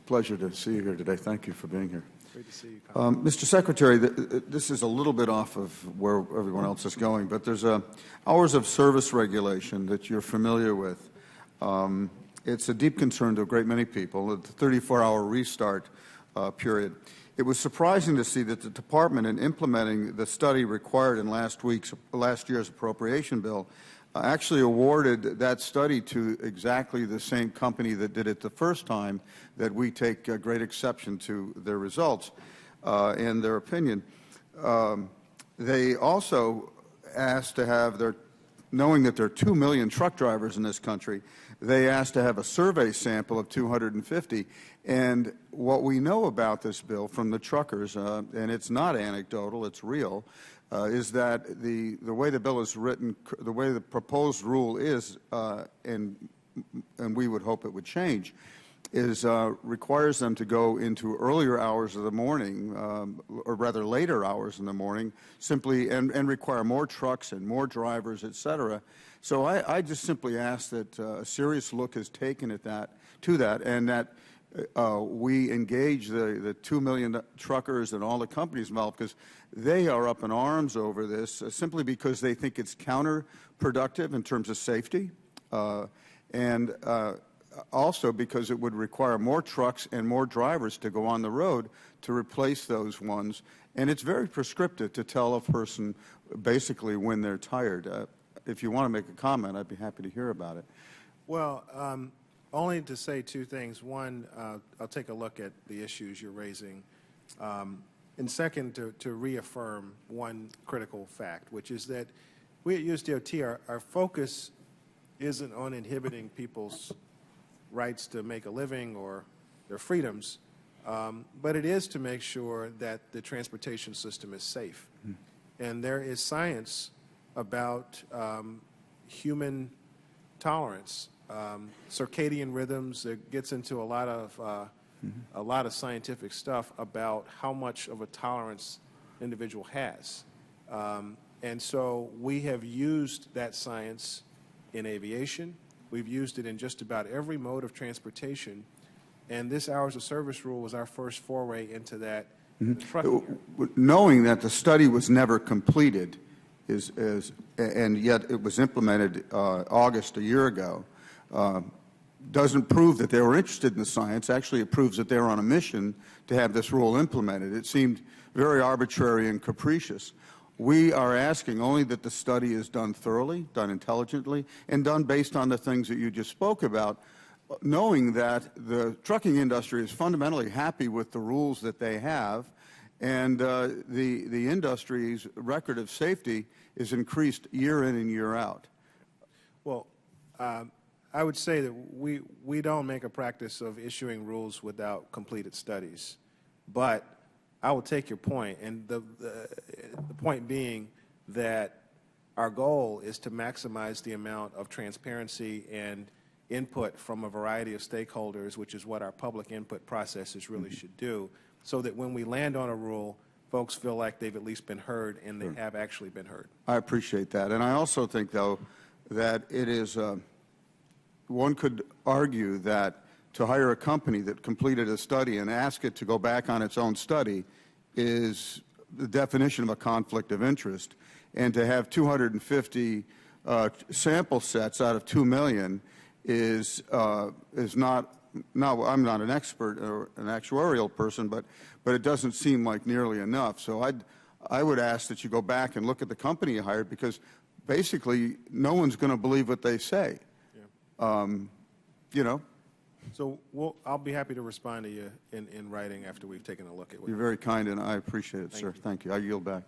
pleasure to see you here today. Thank you for being here. Great to see you, Mr. Secretary, this is a little bit off of where everyone else is going, but there's a hours of service regulation that you're familiar with. It's a deep concern to a great many people, the 34-hour restart period. It was surprising to see that the Department, in implementing the study required in last year's appropriation bill, actually awarded that study to exactly the same company that did it the first time, that we take great exception to their results and their opinion. They also asked to have knowing that there are 2 million truck drivers in this country, they asked to have a survey sample of 250. And what we know about this bill from the truckers, and it's not anecdotal, it's real, is that the way the bill is written, the way the proposed rule is, and we would hope it would change, is requires them to go into earlier hours of the morning, or rather later hours in the morning, simply and require more trucks and more drivers, et cetera. So I just simply ask that a serious look is taken at that, and that we engage the 2 million truckers and all the companies involved, because they are up in arms over this simply because they think it's counterproductive in terms of safety, and also because it would require more trucks and more drivers to go on the road to replace those ones. And it's very prescriptive to tell a person basically when they're tired. If you want to make a comment, I'd be happy to hear about it. Well, only to say two things. One, I'll take a look at the issues you're raising. And second, to reaffirm one critical fact, which is that we at USDOT, our focus isn't on inhibiting people's rights to make a living or their freedoms, but it is to make sure that the transportation system is safe. And there is science about human tolerance, circadian rhythms. That gets into a lot of scientific stuff about how much of a tolerance an individual has. And so we have used that science in aviation. We've used it in just about every mode of transportation, and this hours of service rule was our first foray into that. Knowing that the study was never completed, and yet it was implemented August a year ago, doesn't prove that they were interested in the science. Actually, it proves that they were on a mission to have this rule implemented. It seemed very arbitrary and capricious. We are asking only that the study is done thoroughly, done intelligently, and done based on the things that you just spoke about, knowing that the trucking industry is fundamentally happy with the rules that they have, and the industry's record of safety is increased year in and year out. Well, I would say that we don't make a practice of issuing rules without completed studies, but I will take your point, and the point being that our goal is to maximize the amount of transparency and input from a variety of stakeholders, which is what our public input processes really should do, so that when we land on a rule, folks feel like they've at least been heard and they have actually been heard. I appreciate that. And I also think, though, that it is, one could argue that to hire a company that completed a study and ask it to go back on its own study is the definition of a conflict of interest. And to have 250 sample sets out of 2 million is not, I'm not an expert or an actuarial person, but it doesn't seem like nearly enough. So I would ask that you go back and look at the company you hired, because basically no one's going to believe what they say. Yeah. You know. So I'll be happy to respond to you in writing after we've taken a look at what you're very kind, and I appreciate it, sir. Thank you. I yield back.